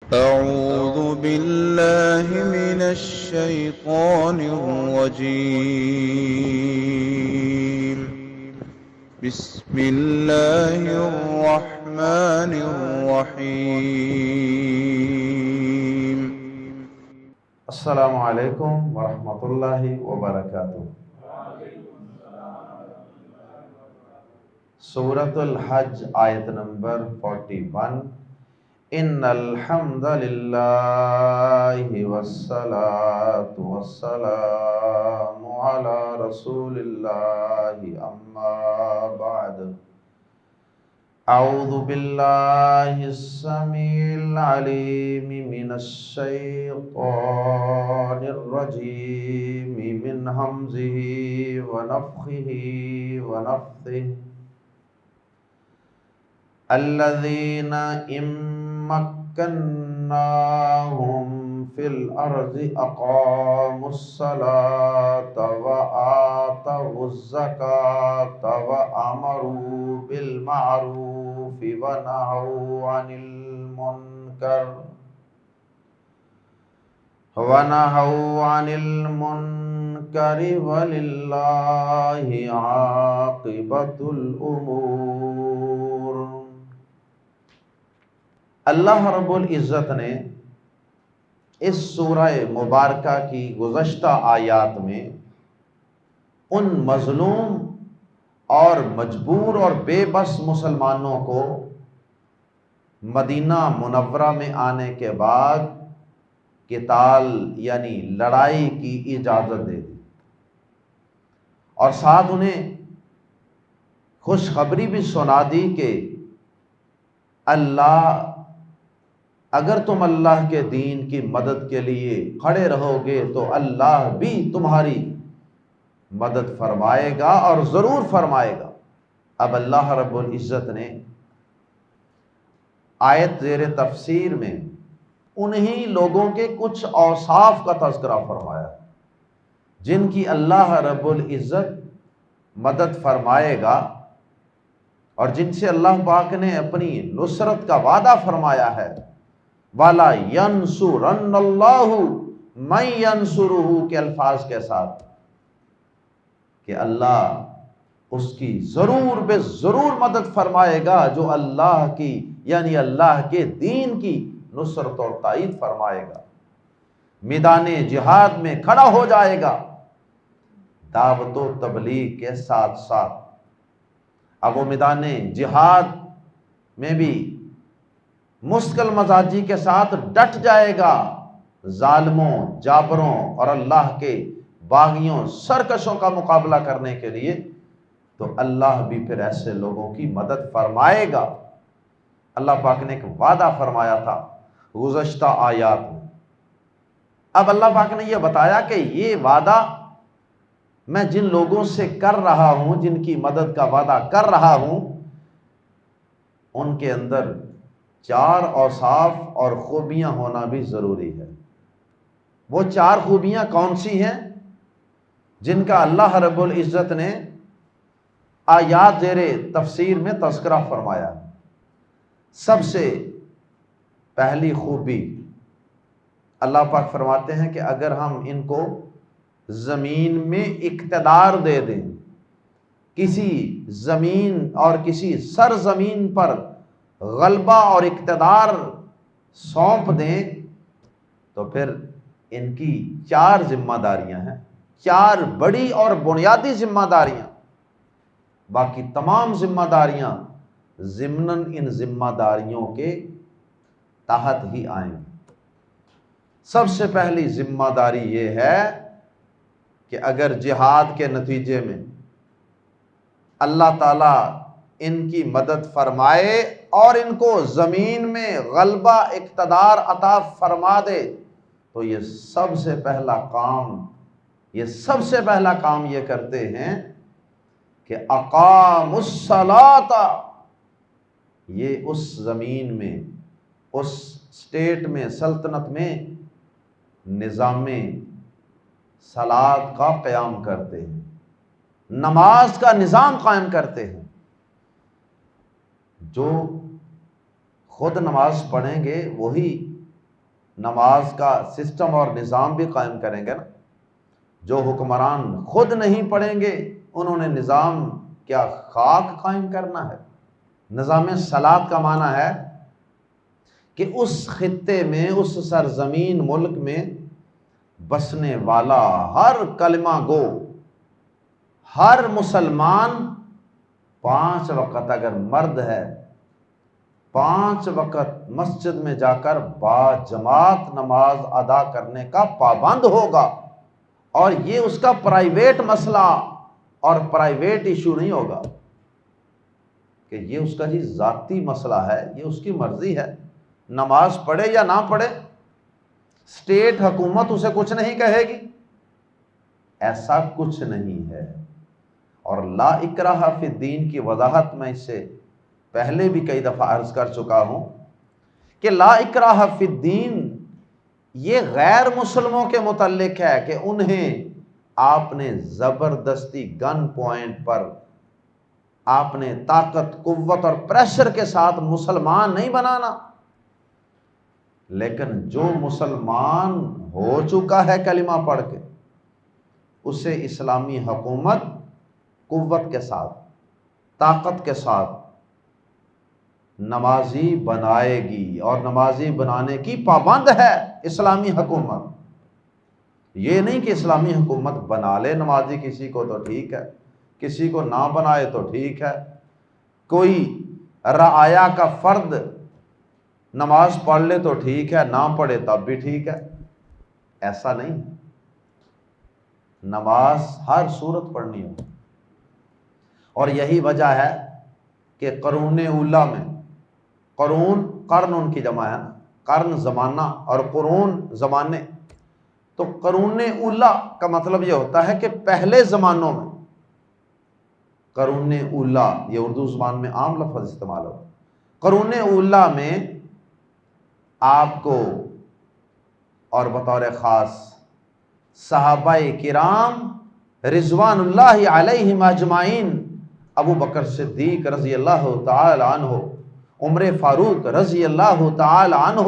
أعوذ بالله من الشيطان الرجيم. بسم الله الرحمن الرحيم. السلام علیکم ورحمۃ اللہ وبرکاتہ۔ سورۃ الحج آیت نمبر 41۔ ان الحمد للہ والصلاة والسلام علی رسول اللہ اما بعد۔ اعوذ باللہ السمیع العلیم من الشیطان الرجیم من ہمزہ ونفخہ ونفثہ۔ الذین ان مکناہم فی الارض اقاموا الصلاة وآتوا الزکاة وامروا بالمعروف ونہوا عن المنکر وللہ عاقبۃ الامور۔ اللہ رب العزت نے اس سورہ مبارکہ کی گزشتہ آیات میں ان مظلوم اور مجبور اور بے بس مسلمانوں کو مدینہ منورہ میں آنے کے بعد قتال یعنی لڑائی کی اجازت دے دی، اور ساتھ انہیں خوشخبری بھی سنا دی کہ اللہ اگر تم اللہ کے دین کی مدد کے لیے کھڑے رہو گے تو اللہ بھی تمہاری مدد فرمائے گا اور ضرور فرمائے گا۔ اب اللہ رب العزت نے آیت زیر تفسیر میں انہی لوگوں کے کچھ اوصاف کا تذکرہ فرمایا جن کی اللہ رب العزت مدد فرمائے گا اور جن سے اللہ پاک نے اپنی نصرت کا وعدہ فرمایا ہے۔ وَلَا يَنْصُرَنَّ اللَّهُ مَن يَنْصُرُهُ کے الفاظ کے ساتھ کہ اللہ اس کی ضرور بے ضرور مدد فرمائے گا جو اللہ کی یعنی اللہ کے دین کی نصرت اور تائید فرمائے گا، میدان جہاد میں کھڑا ہو جائے گا دعوت و تبلیغ کے ساتھ ساتھ۔ اب وہ میدان جہاد میں بھی مستقل مزاجی کے ساتھ ڈٹ جائے گا ظالموں، جابروں اور اللہ کے باغیوں، سرکشوں کا مقابلہ کرنے کے لیے، تو اللہ بھی پھر ایسے لوگوں کی مدد فرمائے گا۔ اللہ پاک نے ایک وعدہ فرمایا تھا گزشتہ آیات میں، اب اللہ پاک نے یہ بتایا کہ یہ وعدہ میں جن لوگوں سے کر رہا ہوں، جن کی مدد کا وعدہ کر رہا ہوں، ان کے اندر 4 اوصاف اور خوبیاں ہونا بھی ضروری ہے۔ وہ 4 خوبیاں کون سی ہیں جن کا اللہ رب العزت نے آیات زیر تفسیر میں تذکرہ فرمایا؟ سب سے پہلی خوبی اللہ پاک فرماتے ہیں کہ اگر ہم ان کو زمین میں اقتدار دے دیں، کسی زمین اور کسی سرزمین پر غلبہ اور اقتدار سونپ دیں تو پھر ان کی 4 ذمہ داریاں ہیں، 4 بڑی اور بنیادی ذمہ داریاں۔ باقی تمام ذمہ داریاں ضمناً ان ذمہ داریوں کے تحت ہی آئیں گی۔ سب سے پہلی ذمہ داری یہ ہے کہ اگر جہاد کے نتیجے میں اللہ تعالیٰ ان کی مدد فرمائے اور ان کو زمین میں غلبہ اقتدار عطا فرما دے تو یہ سب سے پہلا کام یہ کرتے ہیں کہ اقاموا الصلاۃ، یہ اس زمین میں، اس اسٹیٹ میں، سلطنت میں نظام صلاۃ کا قیام کرتے ہیں، نماز کا نظام قائم کرتے ہیں۔ جو خود نماز پڑھیں گے وہی نماز کا سسٹم اور نظام بھی قائم کریں گے نا۔ جو حکمران خود نہیں پڑھیں گے انہوں نے نظام کیا خاک قائم کرنا ہے۔ نظام صلاۃ کا معنی ہے کہ اس خطے میں، اس سرزمین ملک میں بسنے والا ہر کلمہ گو، ہر مسلمان 5 وقت اگر مرد ہے 5 وقت مسجد میں جا کر با جماعت نماز ادا کرنے کا پابند ہوگا، اور یہ اس کا پرائیویٹ مسئلہ اور پرائیویٹ ایشو نہیں ہوگا کہ یہ اس کا جی ذاتی مسئلہ ہے، یہ اس کی مرضی ہے، نماز پڑھے یا نہ پڑھے، اسٹیٹ حکومت اسے کچھ نہیں کہے گی۔ ایسا کچھ نہیں ہے۔ اور لا اکراہ فی الدین کی وضاحت میں اس سے پہلے بھی کئی دفعہ عرض کر چکا ہوں کہ لا اکراہ فی الدین یہ غیر مسلموں کے متعلق ہے کہ انہیں آپ نے زبردستی گن پوائنٹ پر آپ نے طاقت، قوت اور پریشر کے ساتھ مسلمان نہیں بنانا، لیکن جو مسلمان ہو چکا ہے کلمہ پڑھ کے اسے اسلامی حکومت قوت کے ساتھ، طاقت کے ساتھ نمازی بنائے گی، اور نمازی بنانے کی پابند ہے اسلامی حکومت۔ یہ نہیں کہ اسلامی حکومت بنا لے نمازی کسی کو تو ٹھیک ہے، کسی کو نہ بنائے تو ٹھیک ہے، کوئی رعایا کا فرد نماز پڑھ لے تو ٹھیک ہے، نہ پڑھے تب بھی ٹھیک ہے۔ ایسا نہیں، نماز ہر صورت پڑھنی ہو۔ اور یہی وجہ ہے کہ قرون اولیٰ میں، قرون قرن ان کی جمع ہے نا، قرن زمانہ اور قرون زمانے، تو قرون اولیٰ کا مطلب یہ ہوتا ہے کہ پہلے زمانوں میں، قرون اولیٰ یہ اردو زبان میں عام لفظ استعمال ہوتا ہے۔ قرون اولیٰ میں آپ کو اور بطور خاص صحابہ کرام رضوان اللہ علیہم اجمعین، ابو بکر صدیق رضی اللہ تعالی عنہ، عمر فاروق رضی اللہ تعالی عنہ،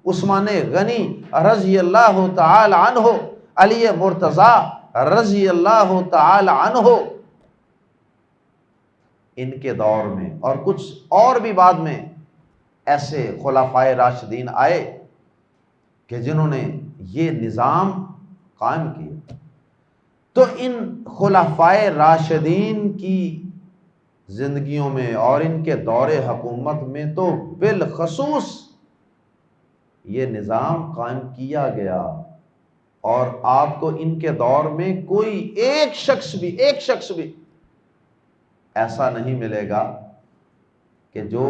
عثمان غنی رضی اللہ تعالی عنہ، علی مرتضی رضی اللہ تعالی عنہ، ان کے دور میں اور کچھ اور بھی بعد میں ایسے خلفائے راشدین آئے کہ جنہوں نے یہ نظام قائم کیا۔ تو ان خلفائے راشدین کی زندگیوں میں اور ان کے دور حکومت میں تو بالخصوص یہ نظام قائم کیا گیا، اور آپ کو ان کے دور میں کوئی ایک شخص بھی ایسا نہیں ملے گا کہ جو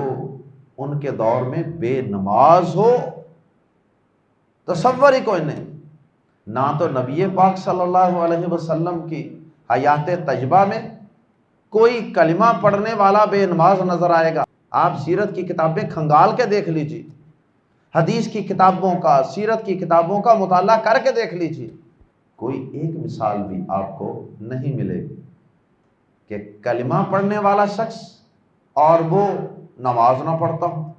ان کے دور میں بے نماز ہو، تصور ہی کوئی نہیں۔ نہ تو نبی پاک صلی اللہ علیہ وسلم کی حیات طیبہ میں کوئی کلمہ پڑھنے والا بے نماز نظر آئے گا۔ آپ سیرت کی کتابیں کھنگال کے دیکھ لیجیے، حدیث کی کتابوں کا، سیرت کی کتابوں کا مطالعہ کر کے دیکھ لیجیے، کوئی ایک مثال بھی آپ کو نہیں ملے گی کہ کلمہ پڑھنے والا شخص اور وہ نماز نہ پڑھتا ہوں۔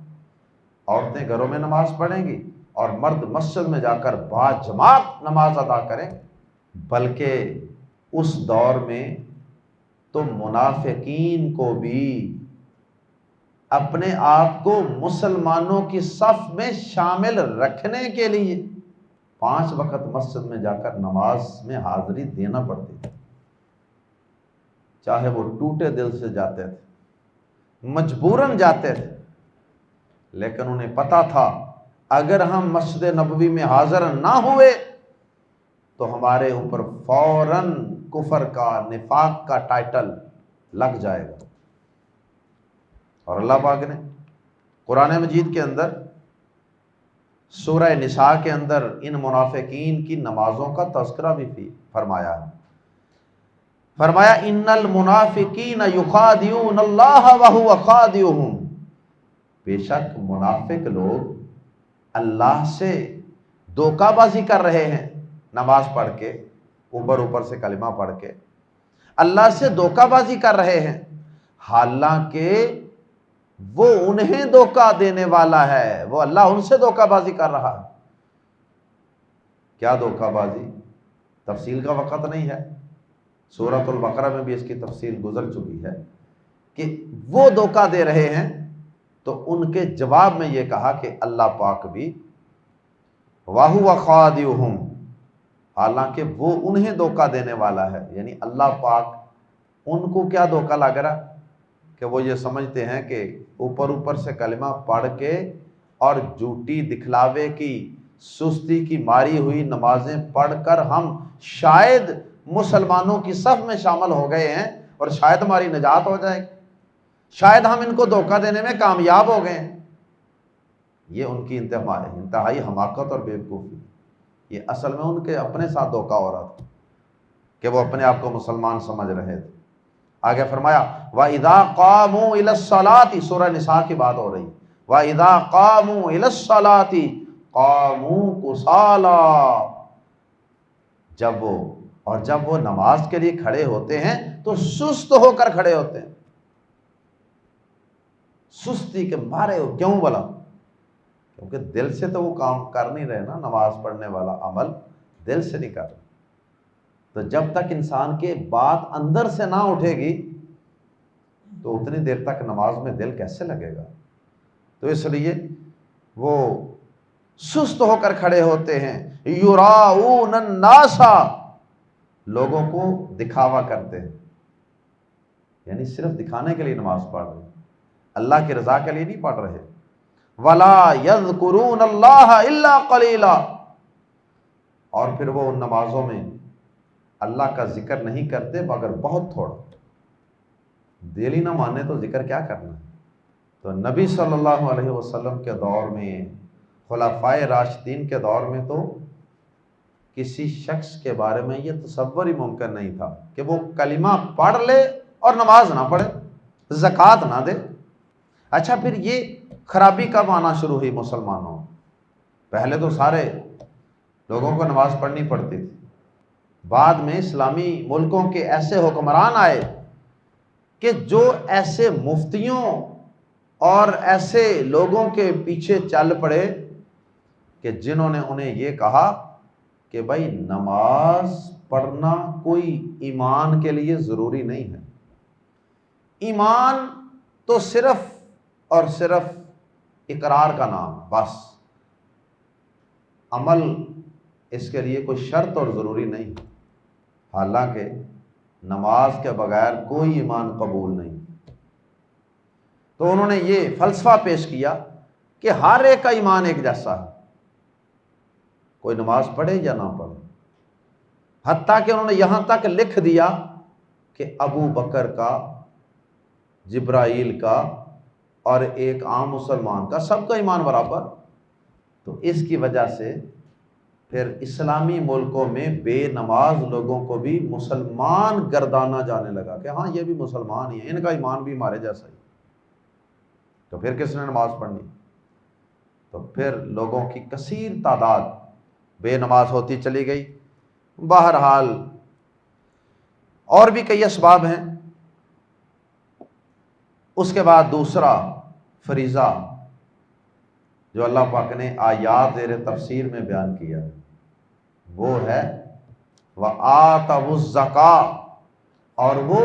عورتیں گھروں میں نماز پڑھیں گی اور مرد مسجد میں جا کر با جماعت نماز ادا کریں، بلکہ اس دور میں تو منافقین کو بھی اپنے آپ کو مسلمانوں کی صف میں شامل رکھنے کے لیے 5 وقت مسجد میں جا کر نماز میں حاضری دینا پڑتی تھی، چاہے وہ ٹوٹے دل سے جاتے تھے، مجبوراً جاتے تھے، لیکن انہیں پتا تھا اگر ہم مسجد نبوی میں حاضر نہ ہوئے تو ہمارے اوپر فوراً کفر کا، نفاق کا ٹائٹل لگ جائے گا۔ اور اللہ پاک نے قرآن مجید کے اندر سورہ نساء کے اندر ان منافقین کی نمازوں کا تذکرہ بھی فرمایا ہے۔ فرمایا ان المنافقین یخادعون اللہ وہو خادعهم، بے شک منافق لوگ اللہ سے دھوکہ بازی کر رہے ہیں، نماز پڑھ کے، اوپر سے کلمہ پڑھ کے اللہ سے دھوکہ بازی کر رہے ہیں، حالانکہ وہ انہیں دھوکہ دینے والا ہے، وہ اللہ ان سے دھوکہ بازی کر رہا ہے۔ کیا دھوکہ بازی؟ تفصیل کا وقت نہیں ہے، سورۃ البقرہ میں بھی اس کی تفصیل گزر چکی ہے کہ وہ دھوکہ دے رہے ہیں۔ تو ان کے جواب میں یہ کہا کہ اللہ پاک بھی وَهُوَ خَادِعُهُمْ، حالانکہ وہ انہیں دھوکہ دینے والا ہے، یعنی اللہ پاک ان کو کیا دھوکہ لگ رہا کہ وہ یہ سمجھتے ہیں کہ اوپر سے کلمہ پڑھ کے اور جھوٹی دکھلاوے کی سستی کی ماری ہوئی نمازیں پڑھ کر ہم شاید مسلمانوں کی صف میں شامل ہو گئے ہیں اور شاید ہماری نجات ہو جائے گی، شاید ہم ان کو دھوکہ دینے میں کامیاب ہو گئے ہیں۔ یہ ان کی انتہائی حماقت اور بیوقوفی، یہ اصل میں ان کے اپنے ساتھ دھوکہ ہو رہا تھا کہ وہ اپنے آپ کو مسلمان سمجھ رہے تھے۔ آگے فرمایا وَإِذَا قَامُوا إِلَى الصَّلَاةِ، سورہ نساء کی بات ہو رہی، وَإِذَا قَامُوا إِلَى الصَّلَاةِ قَامُوا كُسَالَىٰ، جب وہ نماز کے لیے کھڑے ہوتے ہیں تو سست ہو کر کھڑے ہوتے ہیں، سستی کے مارے ہو۔ کیوں بولا؟ کیونکہ دل سے تو وہ کام کر نہیں رہے نا، نماز پڑھنے والا عمل دل سے نہیں کر رہے، تو جب تک انسان کے بات اندر سے نہ اٹھے گی تو اتنی دیر تک نماز میں دل کیسے لگے گا؟ تو اس لیے وہ سست ہو کر کھڑے ہوتے ہیں، یراؤن الناس، لوگوں کو دکھاوا کرتے ہیں، یعنی صرف دکھانے کے لیے نماز پڑھ رہے ہیں، اللہ کی رضا کے لیے نہیں پڑھ رہے۔ ولا یذکرون اللہ الا قلیلا، اور پھر وہ ان نمازوں میں اللہ کا ذکر نہیں کرتے مگر بہت تھوڑا، دل ہی نہ مانے تو ذکر کیا کرنا ہے۔ تو نبی صلی اللہ علیہ وسلم کے دور میں، خلفائے راشدین کے دور میں تو کسی شخص کے بارے میں یہ تصور ہی ممکن نہیں تھا کہ وہ کلمہ پڑھ لے اور نماز نہ پڑھے، زکوٰۃ نہ دے۔ اچھا، پھر یہ خرابی کب آنا شروع ہوئی مسلمانوں؟ پہلے تو سارے لوگوں کو نماز پڑھنی پڑتی تھی، بعد میں اسلامی ملکوں کے ایسے حکمران آئے کہ جو ایسے مفتیوں اور ایسے لوگوں کے پیچھے چل پڑے کہ جنہوں نے انہیں یہ کہا کہ بھائی نماز پڑھنا کوئی ایمان کے لیے ضروری نہیں ہے، ایمان تو صرف اور صرف اقرار کا نام، بس عمل اس کے لیے کوئی شرط اور ضروری نہیں، حالانکہ نماز کے بغیر کوئی ایمان قبول نہیں۔ تو انہوں نے یہ فلسفہ پیش کیا کہ ہر ایک کا ایمان ایک جیسا ہے، کوئی نماز پڑھے یا نہ پڑھے، حتیٰ کہ انہوں نے یہاں تک لکھ دیا کہ ابو بکر کا، جبرائیل کا اور ایک عام مسلمان کا، سب کا ایمان برابر۔ تو اس کی وجہ سے پھر اسلامی ملکوں میں بے نماز لوگوں کو بھی مسلمان گردانا جانے لگا کہ ہاں یہ بھی مسلمان ہی ہیں، ان کا ایمان بھی ہمارے جیسا ہی، تو پھر کس نے نماز پڑھنی؟ تو پھر لوگوں کی کثیر تعداد بے نماز ہوتی چلی گئی۔ بہرحال اور بھی کئی اسباب ہیں۔ اس کے بعد دوسرا فریضہ جو اللہ پاک نے آیات زیر تفسیر میں بیان کیا وہ ہے وَآتَوُا الزَّکَاۃَ، اور وہ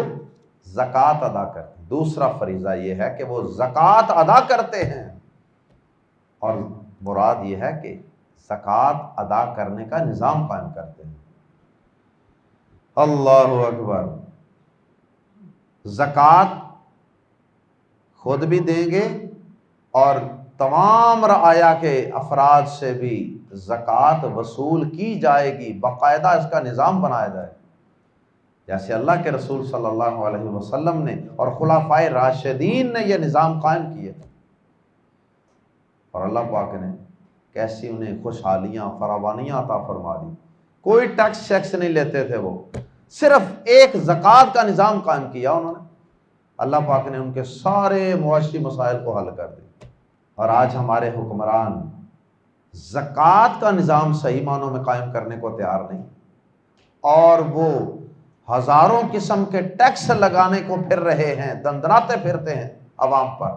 زکوٰۃ ادا کرتے ہیں۔ دوسرا فریضہ یہ ہے کہ وہ زکوٰۃ ادا کرتے ہیں، اور مراد یہ ہے کہ زکوٰۃ ادا کرنے کا نظام قائم کرتے ہیں۔ اللہ اکبر! زکوٰۃ خود بھی دیں گے اور تمام رعایا کے افراد سے بھی زکوٰۃ وصول کی جائے گی، باقاعدہ اس کا نظام بنایا جائے، جیسے اللہ کے رسول صلی اللہ علیہ وسلم نے اور خلفائے راشدین نے یہ نظام قائم کیے، اور اللہ پاک نے کیسی انہیں خوشحالیاں فراوانیاں عطا فرما دی۔ کوئی ٹیکس شیکس نہیں لیتے تھے، وہ صرف ایک زکوٰۃ کا نظام قائم کیا انہوں نے، اللہ پاک نے ان کے سارے معاشی مسائل کو حل کر دیا۔ اور آج ہمارے حکمران زکوٰۃ کا نظام صحیح معنوں میں قائم کرنے کو تیار نہیں، اور وہ ہزاروں قسم کے ٹیکس لگانے کو پھر رہے ہیں، دندراتے پھرتے ہیں عوام پر۔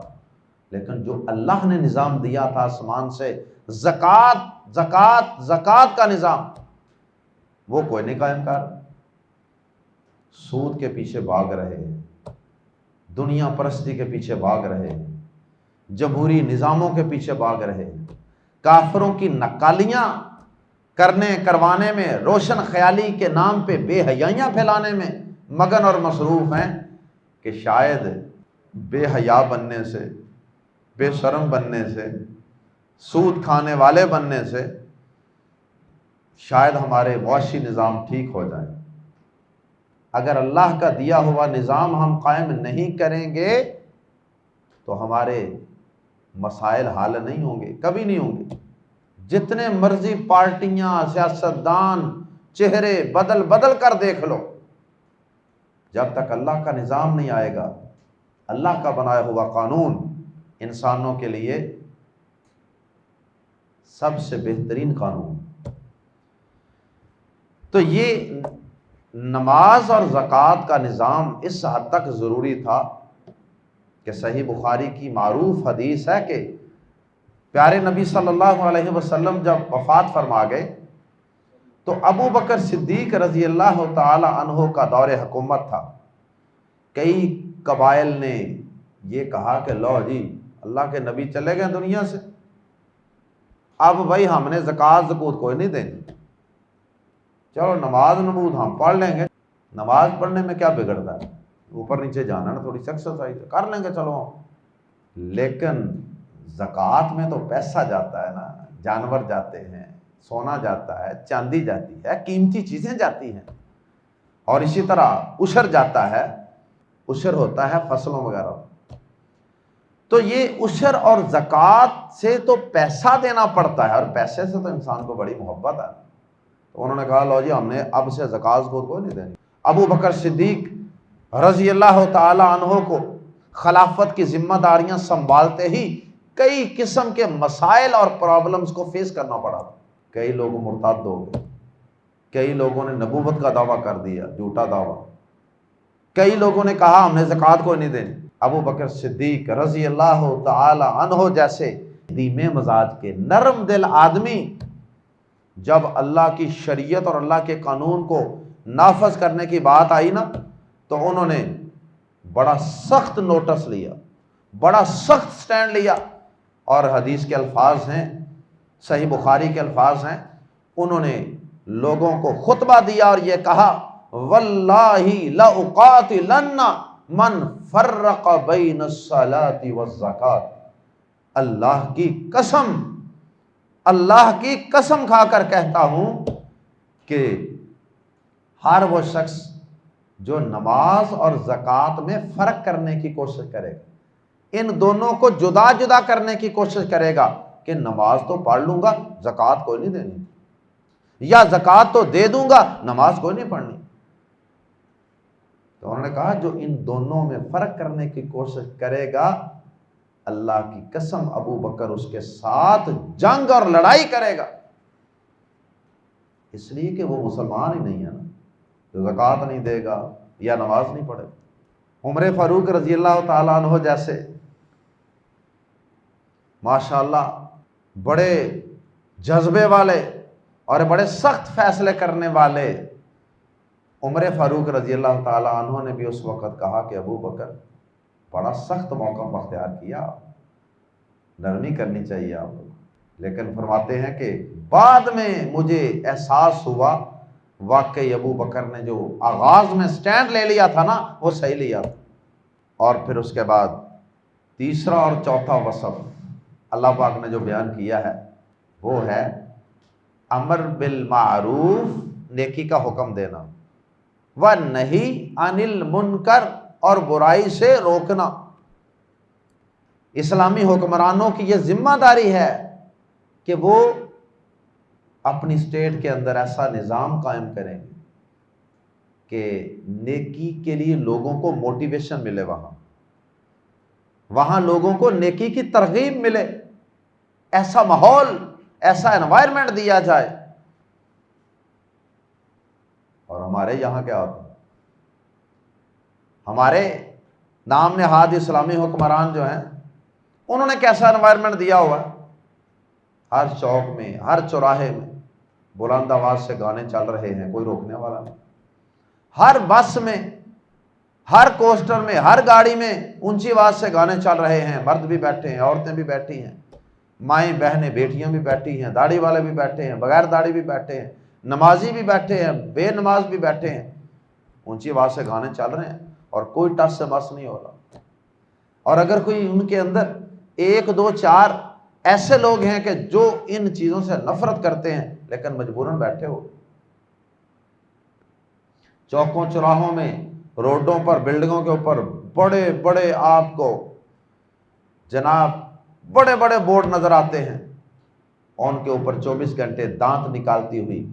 لیکن جو اللہ نے نظام دیا تھا آسمان سے، زکوٰۃ کا نظام، وہ کوئی نہیں قائم کر. سود کے پیچھے بھاگ رہے ہیں، دنیا پرستی کے پیچھے بھاگ رہے ہیں، جمہوری نظاموں کے پیچھے بھاگ رہے ہیں، کافروں کی نکالیاں کروانے میں، روشن خیالی کے نام پہ بے حیائیاں پھیلانے میں مگن اور مصروف ہیں کہ شاید بے حیا بننے سے، بے شرم بننے سے، سود کھانے والے بننے سے شاید ہمارے معاشی نظام ٹھیک ہو جائیں. اگر اللہ کا دیا ہوا نظام ہم قائم نہیں کریں گے تو ہمارے مسائل حل نہیں ہوں گے، کبھی نہیں ہوں گے. جتنے مرضی پارٹیاں، سیاستدان چہرے بدل بدل کر دیکھ لو، جب تک اللہ کا نظام نہیں آئے گا، اللہ کا بنایا ہوا قانون انسانوں کے لیے سب سے بہترین قانون. تو یہ نماز اور زکوٰۃ کا نظام اس حد تک ضروری تھا کہ صحیح بخاری کی معروف حدیث ہے کہ پیارے نبی صلی اللہ علیہ وسلم جب وفات فرما گئے تو ابو بکر صدیق رضی اللہ تعالی عنہ کا دور حکومت تھا. کئی قبائل نے یہ کہا کہ لو جی اللہ کے نبی چلے گئے دنیا سے، اب بھائی ہم نے زکوٰۃ کوئی نہیں دینی، چلو نماز نمود ہم پڑھ لیں گے. نماز پڑھنے میں کیا بگڑتا ہے، اوپر نیچے جانا نا، تھوڑی سی ایکسرسائز کر لیں گے چلو. لیکن زکوٰۃ میں تو پیسہ جاتا ہے نا، جانور جاتے ہیں، سونا جاتا ہے، چاندی جاتی ہے، قیمتی چیزیں جاتی ہیں، اور اسی طرح عشر جاتا ہے، عشر ہوتا ہے فصلوں وغیرہ. تو یہ عشر اور زکوٰۃ سے تو پیسہ دینا پڑتا ہے، اور پیسے سے تو انسان کو بڑی محبت ہے. تو انہوں نے کہا لو جی ہم نے اب سے زکوٰۃ کو نہیں دینی. ابو بکر صدیق رضی اللہ تعالی عنہ کو خلافت کی ذمہ داریاں سنبھالتے ہی کئی قسم کے مسائل اور پرابلمز کو فیس کرنا پڑا. کئی لوگ مرتد ہو گئے، کئی لوگوں نے نبوت کا دعویٰ کر دیا، جھوٹا دعویٰ. کئی لوگوں نے کہا ہم نے زکوٰۃ کو نہیں دینی. ابو بکر صدیق رضی اللہ تعالی عنہ جیسے دھیمے مزاج کے نرم دل آدمی جب اللہ کی شریعت اور اللہ کے قانون کو نافذ کرنے کی بات آئی نا، تو انہوں نے بڑا سخت نوٹس لیا، بڑا سخت سٹینڈ لیا. اور حدیث کے الفاظ ہیں، صحیح بخاری کے الفاظ ہیں، انہوں نے لوگوں کو خطبہ دیا اور یہ کہا واللہ لأقاتلن من فرق بین الصلاۃ والزکاۃ. اللہ کی قسم، اللہ کی قسم کھا کر کہتا ہوں کہ ہر وہ شخص جو نماز اور زکوٰۃ میں فرق کرنے کی کوشش کرے گا، ان دونوں کو جدا جدا کرنے کی کوشش کرے گا کہ نماز تو پڑھ لوں گا زکوٰۃ کوئی نہیں دینی، یا زکوٰۃ تو دے دوں گا نماز کوئی نہیں پڑھنی. تو انہوں نے کہا جو ان دونوں میں فرق کرنے کی کوشش کرے گا، اللہ کی قسم ابو بکر اس کے ساتھ جنگ اور لڑائی کرے گا. اس لیے کہ وہ مسلمان ہی نہیں ہے نا، جو زکوٰۃ نہیں دے گا یا نماز نہیں پڑھے. عمر فاروق رضی اللہ تعالیٰ عنہ جیسے ماشاءاللہ بڑے جذبے والے اور بڑے سخت فیصلے کرنے والے عمر فاروق رضی اللہ تعالیٰ عنہ نے بھی اس وقت کہا کہ ابو بکر بڑا سخت موقف اختیار کیا، نرمی کرنی چاہیے آپ کو. لیکن فرماتے ہیں کہ بعد میں مجھے احساس ہوا واقعی ابو بکر نے جو آغاز میں سٹینڈ لے لیا تھا نا وہ صحیح لیا تھا. اور پھر اس کے بعد تیسرا اور چوتھا وصف اللہ پاک نے جو بیان کیا ہے وہ ہے امر بالمعروف، نیکی کا حکم دینا، ونہی عن المنکر، اور برائی سے روکنا. اسلامی حکمرانوں کی یہ ذمہ داری ہے کہ وہ اپنی اسٹیٹ کے اندر ایسا نظام قائم کریں گے کہ نیکی کے لیے لوگوں کو موٹیویشن ملے، وہاں لوگوں کو نیکی کی ترغیب ملے، ایسا ماحول، ایسا انوائرمنٹ دیا جائے. اور ہمارے یہاں کیا ہوتا ہے، ہمارے نام نہاد اسلامی حکمران جو ہیں انہوں نے کیسا انوائرمنٹ دیا ہوا ہے. ہر چوک میں، ہر چوراہے میں بلند آواز سے گانے چل رہے ہیں، کوئی روکنے والا نہیں۔ ہر بس میں، ہر کوسٹر میں، ہر گاڑی میں اونچی آواز سے گانے چل رہے ہیں، مرد بھی بیٹھے ہیں، عورتیں بھی بیٹھی ہیں، مائیں بہنیں بیٹیاں بھی بیٹھی ہیں، داڑھی والے بھی بیٹھے ہیں، بغیر داڑھی بھی بیٹھے ہیں، نمازی بھی بیٹھے ہیں، بے نماز بھی بیٹھے ہیں، اونچی آواز سے گانے چل رہے ہیں اور کوئی ٹس سے مس نہیں ہو رہا۔ اور اگر کوئی ان کے اندر ایک دو چار ایسے لوگ ہیں کہ جو ان چیزوں سے نفرت کرتے ہیں لیکن مجبوراً بیٹھے ہو، چوکوں چوراہوں میں، روڈوں پر، بلڈنگوں کے اوپر بڑے بڑے آپ کو جناب بڑے بڑے بورڈ نظر آتے ہیں، ان کے اوپر 24 گھنٹے دانت نکالتی ہوئی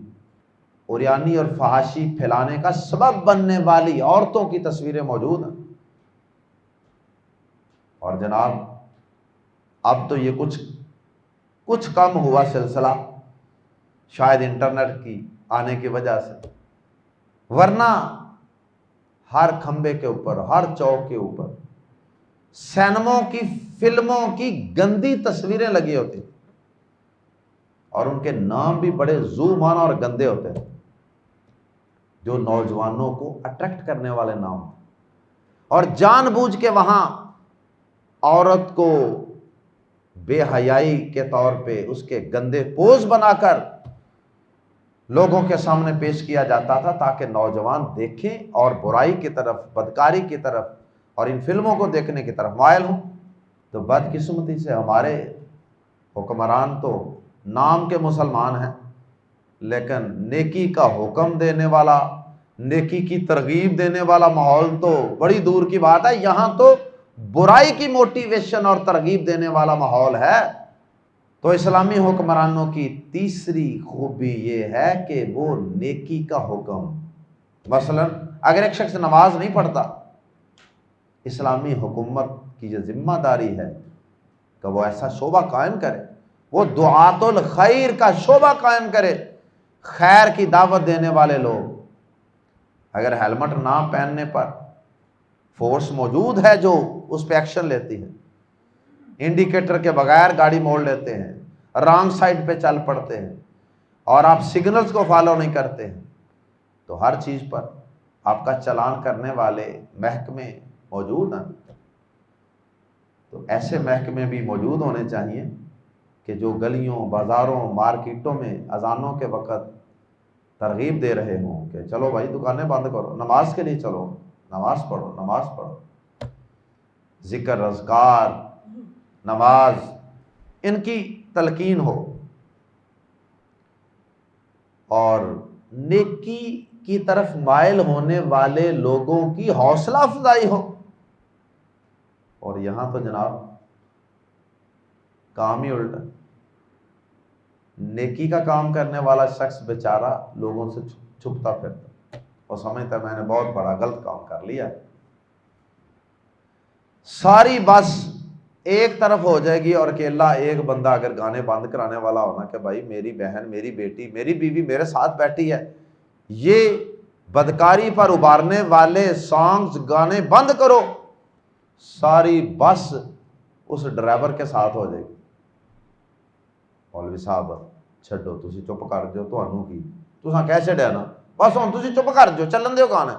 عریانی اور فحاشی پھیلانے کا سبب بننے والی عورتوں کی تصویریں موجود ہیں۔ اور جناب اب تو یہ کچھ کم ہوا سلسلہ، شاید انٹرنیٹ کی آنے کی وجہ سے، ورنہ ہر کھمبے کے اوپر، ہر چوک کے اوپر سینموں کی، فلموں کی گندی تصویریں لگی ہوتی اور ان کے نام بھی بڑے ذو معنی اور گندے ہوتے ہیں، جو نوجوانوں کو اٹریکٹ کرنے والے نام ہیں، اور جان بوجھ کے وہاں عورت کو بے حیائی کے طور پہ اس کے گندے پوز بنا کر لوگوں کے سامنے پیش کیا جاتا تھا تاکہ نوجوان دیکھیں اور برائی کی طرف، بدکاری کی طرف اور ان فلموں کو دیکھنے کی طرف مائل ہوں۔ تو بدقسمتی سے ہمارے حکمران تو نام کے مسلمان ہیں، لیکن نیکی کا حکم دینے والا، نیکی کی ترغیب دینے والا ماحول تو بڑی دور کی بات ہے، یہاں تو برائی کی موٹیویشن اور ترغیب دینے والا ماحول ہے۔ تو اسلامی حکمرانوں کی تیسری خوبی یہ ہے کہ وہ نیکی کا حکم، مثلا اگر ایک شخص نماز نہیں پڑھتا، اسلامی حکومت کی یہ ذمہ داری ہے کہ وہ ایسا شعبہ قائم کرے، وہ دعات الخیر کا شعبہ قائم کرے، خیر کی دعوت دینے والے لوگ۔ اگر ہیلمٹ نہ پہننے پر فورس موجود ہے جو اس پہ ایکشن لیتی ہے، انڈیکیٹر کے بغیر گاڑی موڑ لیتے ہیں، رانگ سائڈ پہ چل پڑتے ہیں، اور آپ سگنلز کو فالو نہیں کرتے ہیں، تو ہر چیز پر آپ کا چلان کرنے والے محکمے موجود ہیں۔ تو ایسے محکمے بھی موجود ہونے چاہیے کہ جو گلیوں، بازاروں، مارکیٹوں میں اذانوں کے وقت ترغیب دے رہے ہوں کہ چلو بھائی دکانیں بند کرو، نماز کے لیے چلو، نماز پڑھو، نماز پڑھو، ذکر اذکار، نماز، ان کی تلقین ہو اور نیکی کی طرف مائل ہونے والے لوگوں کی حوصلہ افزائی ہو۔ اور یہاں تو جناب کام ہی الٹا، نیکی کا کام کرنے والا شخص بیچارہ لوگوں سے چھپتا پھرتا اور سمجھتا میں نے بہت بڑا غلط کام کر لیا۔ ساری بس ایک طرف ہو جائے گی اور اکیلا ایک بندہ اگر گانے بند کرانے والا ہونا کہ بھائی میری بہن، میری بیٹی، میری بیوی میرے ساتھ بیٹھی ہے، یہ بدکاری پر ابھارنے والے سانگز، گانے بند کرو، ساری بس اس ڈرائیور کے ساتھ ہو جائے گی۔ مولوی صاحب چھڈو، تسی چپ کر جو، تانوں کی تساں کہہ چھڈیا نا، بس ہن تسی چپ کر جو، چلن دیو گانا۔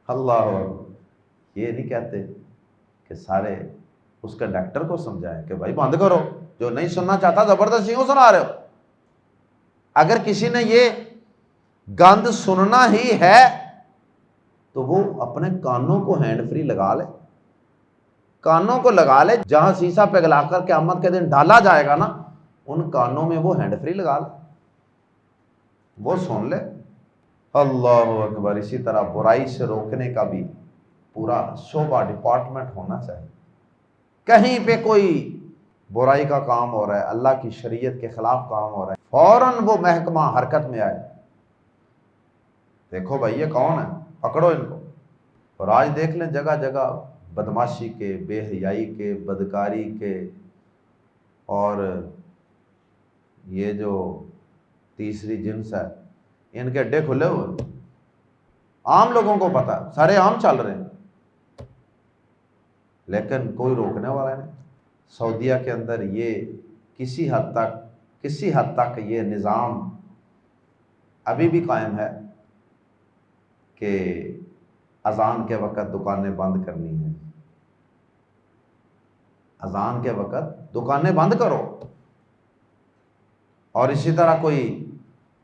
اللہ اکبر۔ یہ نہیں کہتے کہ سارے اس کنڈکٹر کو سمجھائیں کہ بھائی بند کرو، جو نہیں سننا چاہتا زبردستی کیوں سنا رہے ہو؟ اگر کسی نے یہ گند سننا ہی ہے تو وہ اپنے کانوں کو ہینڈ فری لگا لے، کانوں کو لگا لے، جہاں سیسا پگھلا کر قیامت کے دن ڈالا جائے گا نا، ان کانوں میں وہ ہینڈ فری لگا لے، وہ سن لے۔ اللہ اکبر۔ اسی طرح برائی سے روکنے کا بھی پورا شعبہ، ڈپارٹمنٹ ہونا چاہیے۔ کہیں پہ کوئی برائی کا کام ہو رہا ہے، اللہ کی شریعت کے خلاف کام ہو رہا ہے، فوراً وہ محکمہ حرکت میں آئے، دیکھو بھائی یہ کون ہے، پکڑو ان کو۔ اور آج دیکھ لیں جگہ جگہ بدماشی کے، بے حیائی کے، بدکاری کے، اور یہ جو تیسری جنس ہے ان کے اڈے کھلے ہوئے، عام لوگوں کو پتہ، سارے عام چل رہے ہیں، لیکن کوئی روکنے والا نہیں۔ سعودیہ کے اندر یہ کسی حد تک کسی حد تک یہ نظام ابھی بھی قائم ہے کہ اذان کے وقت دکانیں بند کرنی ہیں، اذان کے وقت دکانیں بند کرو، اور اسی طرح کوئی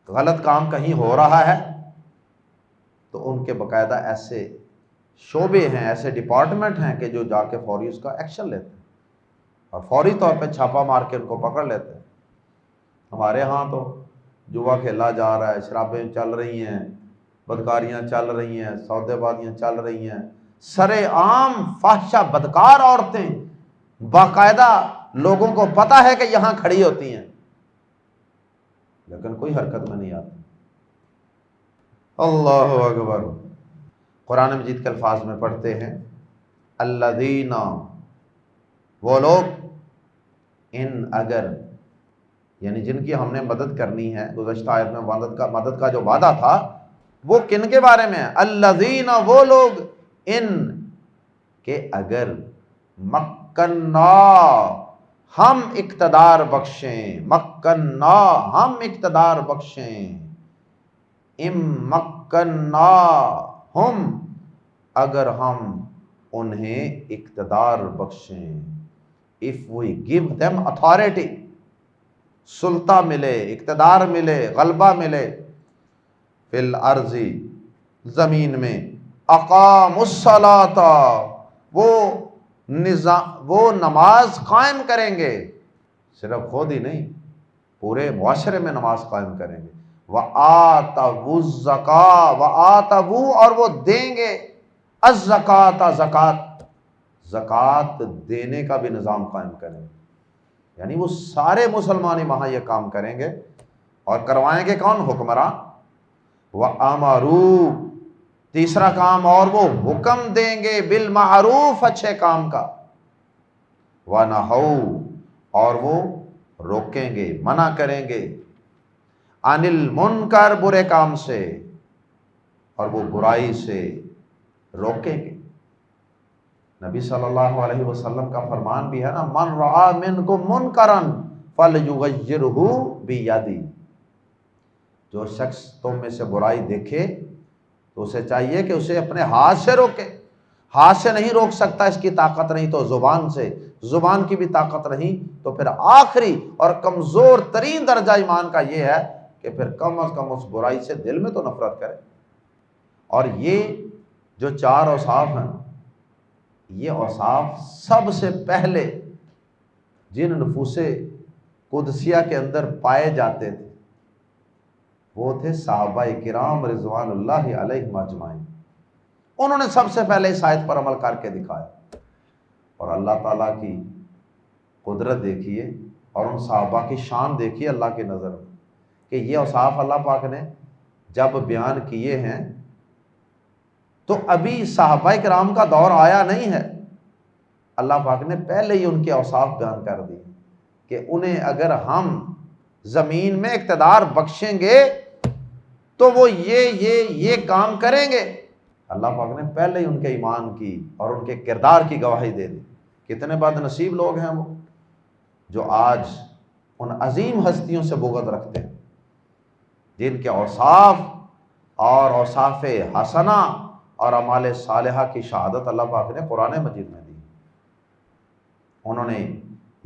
غلط کام کہیں ہو رہا ہے تو ان کے باقاعدہ ایسے شعبے ہیں، ایسے ڈپارٹمنٹ ہیں کہ جو جا کے فوری اس کا ایکشن لیتے ہیں اور فوری طور پہ چھاپا مار کے ان کو پکڑ لیتے ہیں۔ ہمارے ہاں تو جوا کھیلا جا رہا ہے، شرابیں چل رہی ہیں، بدکاریاں چل رہی ہیں، سودے بازیاں چل رہی ہیں، سرے عام فاحشہ بدکار عورتیں باقاعدہ لوگوں کو پتہ ہے کہ یہاں کھڑی ہوتی ہیں، لیکن کوئی حرکت میں نہیں آتی۔ اللہ اکبر۔ قرآن مجید کے الفاظ میں پڑھتے ہیں الذین، وہ لوگ، ان اگر، یعنی جن کی ہم نے مدد کرنی ہے۔ گزشتہ آیت میں مدد کا جو وعدہ تھا وہ کن کے بارے میں ہے؟ الذین، وہ لوگ، ان کہ اگر، مکننا، ہم اقتدار بخشیں، مکننا، ہم اقتدار بخشیں، مکننا ہم، اگر ہم انہیں اقتدار بخشیں، if we give them authority، سلطہ ملے، اقتدار ملے، غلبہ ملے، فی الارض، زمین میں، اقاموا الصلاۃ، وہ نماز قائم کریں گے، صرف خود ہی نہیں پورے معاشرے میں نماز قائم کریں گے، وآتوا الزکاۃ، وآتوا، اور وہ دیں گے، الزکاۃ، زکوٰۃ دینے کا بھی نظام قائم کریں گے، یعنی وہ سارے مسلمان وہاں یہ کام کریں گے، اور کروائیں گے کون؟ حکمراں۔ وَأَمَرُوا، تیسرا کام، اور وہ حکم دیں گے بالمعروف، اچھے کام کا، وَنَهَوْا، اور وہ روکیں گے، منع کریں گے، عن المنکر، برے کام سے، اور وہ برائی سے روکیں گے۔ نبی صلی اللہ علیہ وسلم کا فرمان بھی ہے نا، من رعا منکم منکرا فلیغیرہ بیدی، جو شخص تم میں سے برائی دیکھے تو اسے چاہیے کہ اسے اپنے ہاتھ سے روکے۔ ہاتھ سے نہیں روک سکتا، اس کی طاقت نہیں، تو زبان سے، زبان کی بھی طاقت نہیں، تو پھر آخری اور کمزور ترین درجہ ایمان کا یہ ہے کہ پھر کم از کم اس برائی سے دل میں تو نفرت کرے۔ اور یہ جو چار اوصاف ہیں، یہ اوصاف سب سے پہلے جن نفوس قدسیہ کے اندر پائے جاتے تھے وہ تھے صحابہ کرام رضوان اللہ علیہم اجمعین۔ انہوں نے سب سے پہلے اس آیت پر عمل کر کے دکھایا، اور اللہ تعالیٰ کی قدرت دیکھیے اور ان صحابہ کی شان دیکھیے اللہ کی نظر میں، کہ یہ اوصاف اللہ پاک نے جب بیان کیے ہیں تو ابھی صحابہ کرام کا دور آیا نہیں ہے، اللہ پاک نے پہلے ہی ان کے اوصاف بیان کر دیے کہ انہیں اگر ہم زمین میں اقتدار بخشیں گے تو وہ یہ کام کریں گے۔ اللہ پاک نے پہلے ہی ان کے ایمان کی اور ان کے کردار کی گواہی دے دی۔ کتنے بد نصیب لوگ ہیں وہ جو آج ان عظیم ہستیوں سے بغض رکھتے ہیں جن کے اوصاف اور اوصاف حسنہ اور اعمال صالحہ کی شہادت اللہ پاک نے قرآن مجید میں دی۔ انہوں نے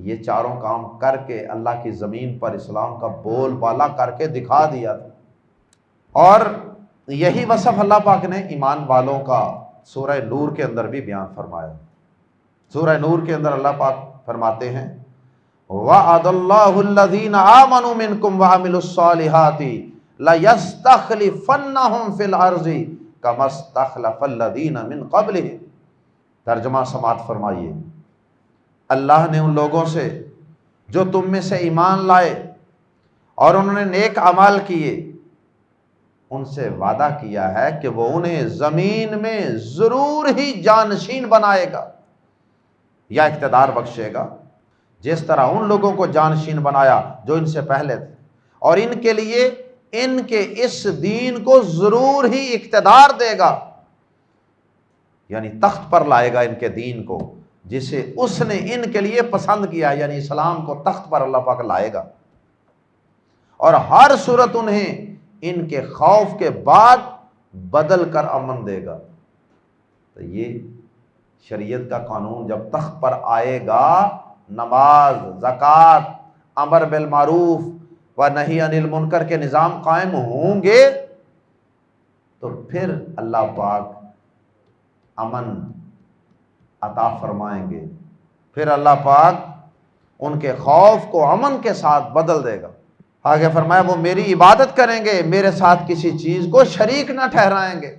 یہ چاروں کام کر کے اللہ کی زمین پر اسلام کا بول بالا کر کے دکھا دیا تھا، اور یہی وصف اللہ پاک نے ایمان والوں کا سورہ نور کے اندر بھی بیان فرمایا۔ سورہ نور کے اندر اللہ پاک فرماتے ہیں وَعَدَ اللَّهُ الَّذِينَ آمَنُوا مِنكُمْ وَعَمِلُوا الصَّالِحَاتِ لَيَسْتَخْلِفَنَّهُمْ فِي الْأَرْضِ كَمَا اسْتَخْلَفَ الَّذِينَ مِنْ قَبْلِهِمْ۔ ترجمہ سماعت فرمائیے، اللہ نے ان لوگوں سے جو تم میں سے ایمان لائے اور انہوں نے نیک اعمال کیے، ان سے وعدہ کیا ہے کہ وہ انہیں زمین میں ضرور ہی جانشین بنائے گا یا اقتدار بخشے گا، جس طرح ان لوگوں کو جانشین بنایا جو ان سے پہلے تھے، اور ان کے لیے ان کے اس دین کو ضرور ہی اقتدار دے گا، یعنی تخت پر لائے گا ان کے دین کو جسے اس نے ان کے لیے پسند کیا، یعنی اسلام کو تخت پر اللہ پاک لائے گا۔ اور ہر صورت انہیں ان کے خوف کے بعد بدل کر امن دے گا۔ تو یہ شریعت کا قانون جب تخت پر آئے گا، نماز، زکوٰۃ، امر بالمعروف و نہی عن المنکر کے نظام قائم ہوں گے تو پھر اللہ پاک امن عطا فرمائیں گے، پھر اللہ پاک ان کے خوف کو امن کے ساتھ بدل دے گا۔ آگے فرمایا وہ میری عبادت کریں گے، میرے ساتھ کسی چیز کو شریک نہ ٹھہرائیں گے،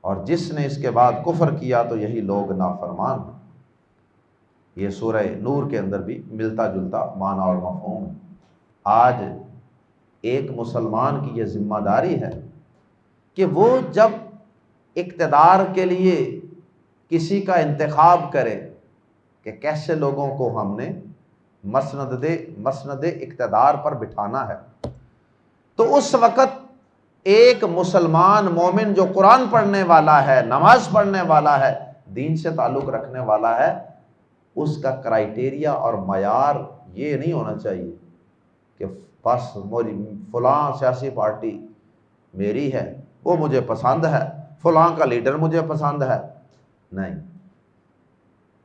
اور جس نے اس کے بعد کفر کیا تو یہی لوگ نافرمان ہیں۔ یہ سورہ نور کے اندر بھی ملتا جلتا معنی اور مفہوم ہے۔ آج ایک مسلمان کی یہ ذمہ داری ہے کہ وہ جب اقتدار کے لیے کسی کا انتخاب کرے کہ کیسے لوگوں کو ہم نے مسند اقتدار پر بٹھانا ہے، تو اس وقت ایک مسلمان مومن جو قرآن پڑھنے والا ہے، نماز پڑھنے والا ہے، دین سے تعلق رکھنے والا ہے، اس کا کرائیٹیریا اور معیار یہ نہیں ہونا چاہیے کہ بس فلاں سیاسی پارٹی میری ہے، وہ مجھے پسند ہے، فلاں کا لیڈر مجھے پسند ہے۔ نہیں،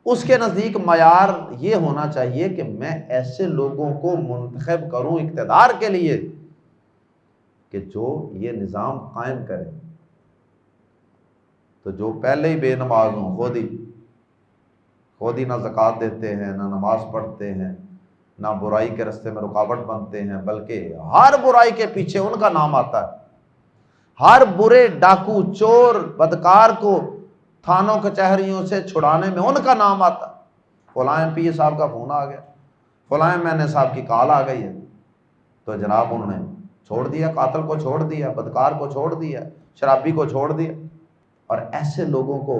اس کے نزدیک معیار یہ ہونا چاہیے کہ میں ایسے لوگوں کو منتخب کروں اقتدار کے لیے کہ جو یہ نظام قائم کرے۔ تو جو پہلے ہی بے نماز ہوں، خود ہی نہ زکوٰۃ دیتے ہیں، نہ نماز پڑھتے ہیں، نہ برائی کے راستے میں رکاوٹ بنتے ہیں، بلکہ ہر برائی کے پیچھے ان کا نام آتا ہے، ہر برے ڈاکو، چور، بدکار کو تھانوں کچہریوں سے چھڑانے میں ان کا نام آتا ہے۔ فلاں MP صاحب کا فون آ گیا، فلاں MNA صاحب کی کال آ گئی ہے، تو جناب انہوں نے چھوڑ دیا، قاتل کو چھوڑ دیا، بدکار کو چھوڑ دیا، شرابی کو چھوڑ دیا۔ اور ایسے لوگوں کو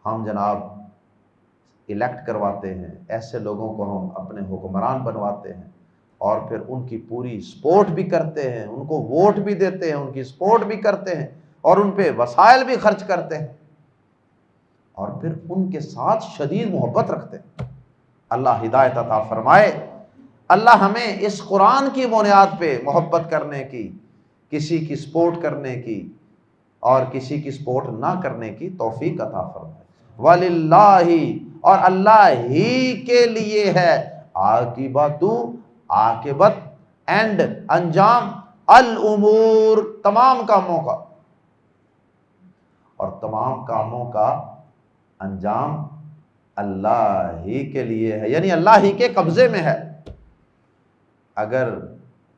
ہم جناب الیکٹ کرواتے ہیں، ایسے لوگوں کو ہم اپنے حکمران بنواتے ہیں، اور پھر ان کی پوری سپورٹ بھی کرتے ہیں، ان کو ووٹ بھی دیتے ہیں، ان کی سپورٹ بھی کرتے ہیں، اور ان پہ وسائل بھی خرچ کرتے ہیں، اور پھر ان کے ساتھ شدید محبت رکھتے ہیں۔ اللہ ہدایت عطا فرمائے۔ اللہ ہمیں اس قرآن کی بنیاد پہ محبت کرنے کی، کسی کی سپورٹ کرنے کی اور کسی کی سپورٹ نہ کرنے کی توفیق عطا فرمائے۔ وَلِلَّهِ، اور اللہ ہی کے لیے ہے، عاقبت اینڈ انجام، الامور تمام کاموں کا، اور تمام کاموں کا انجام اللہ ہی کے لیے ہے، یعنی اللہ ہی کے قبضے میں ہے۔ اگر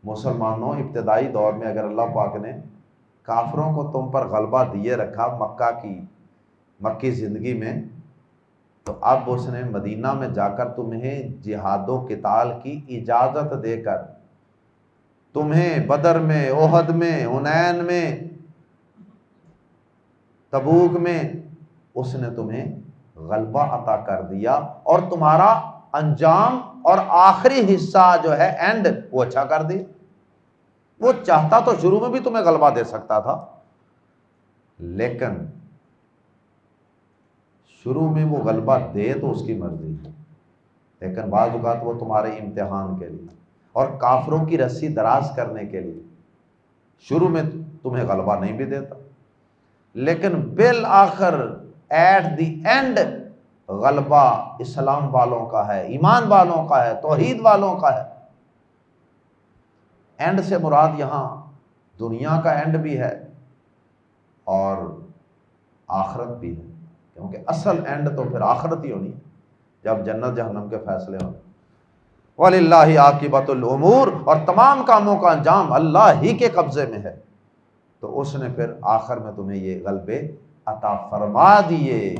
مسلمانوں ابتدائی دور میں اگر اللہ پاک نے کافروں کو تم پر غلبہ دیے رکھا مکی زندگی میں، تو اب اس نے مدینہ میں جا کر تمہیں جہاد و قتال کی اجازت دے کر تمہیں بدر میں، احد میں، حنین میں، تبوک میں اس نے تمہیں غلبہ عطا کر دیا، اور تمہارا انجام اور آخری حصہ جو ہے اینڈ وہ اچھا کر دی۔ وہ چاہتا تو شروع میں بھی تمہیں غلبہ دے سکتا تھا، لیکن شروع میں وہ غلبہ دے تو اس کی مرضی ہے، لیکن بعض اوقات وہ تمہارے امتحان کے لیے اور کافروں کی رسی دراز کرنے کے لیے شروع میں تمہیں غلبہ نہیں بھی دیتا، لیکن بالآخر ایٹ دی اینڈ غلبہ اسلام والوں کا ہے، ایمان والوں کا ہے، توحید والوں کا ہے۔ اینڈ سے مراد یہاں دنیا کا اینڈ بھی ہے اور آخرت بھی ہے، کیونکہ اصل اینڈ تو پھر آخرت ہی ہونی ہے جب جنت جہنم کے فیصلے ہونے۔ وَلِلَّهِ عاقبۃ الامور، اور تمام کاموں کا انجام اللہ ہی کے قبضے میں ہے، تو اس نے پھر آخر میں تمہیں یہ غلبے عطا فرما دیے۔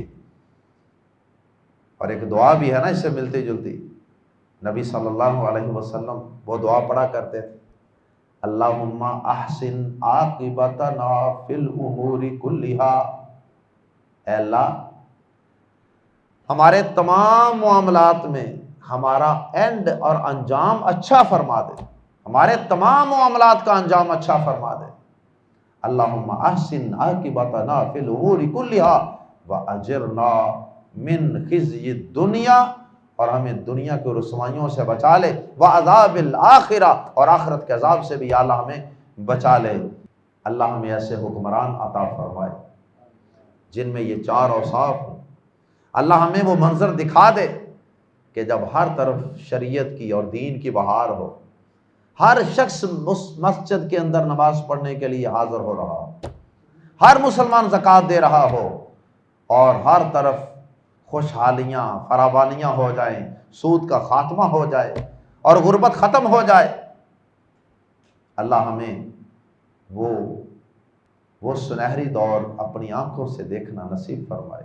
اور ایک دعا بھی ہے نا اس سے ملتی جلتی، نبی صلی اللہ علیہ وسلم وہ دعا پڑھا کرتے تھے، اللہم احسن عاقبتنا فی الامور کلہا، اے اللہ ہمارے تمام معاملات میں ہمارا اینڈ اور انجام اچھا فرما دے، ہمارے تمام معاملات کا انجام اچھا فرما دے۔ اللہم احسن عاقبتنا فی الامور کلہا واجرنا من خزی الدنیا اور ہمیں دنیا کی رسوائیوں سے بچا لے، وعذاب الآخرہ، اور آخرت کے عذاب سے بھی یا اللہ ہمیں بچا لے۔ اللہ ہمیں ایسے حکمران عطا فرمائے جن میں یہ چار اوصاف ہوں۔ اللہ ہمیں وہ منظر دکھا دے کہ جب ہر طرف شریعت کی اور دین کی بہار ہو، ہر شخص مسجد کے اندر نماز پڑھنے کے لیے حاضر ہو رہا ہو، ہر مسلمان زکوٰۃ دے رہا ہو، اور ہر طرف خوشحالیاں فراوانیاں ہو جائیں، سود کا خاتمہ ہو جائے اور غربت ختم ہو جائے۔ اللہ ہمیں وہ سنہری دور اپنی آنکھوں سے دیکھنا نصیب فرمائے۔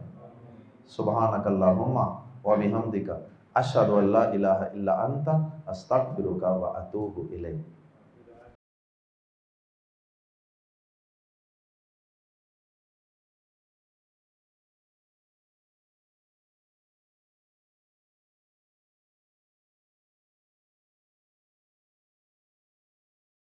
سبحانک اللہم و بحمدک اشہد ان لا الہ الا انت استغفرک و اتوب الیک۔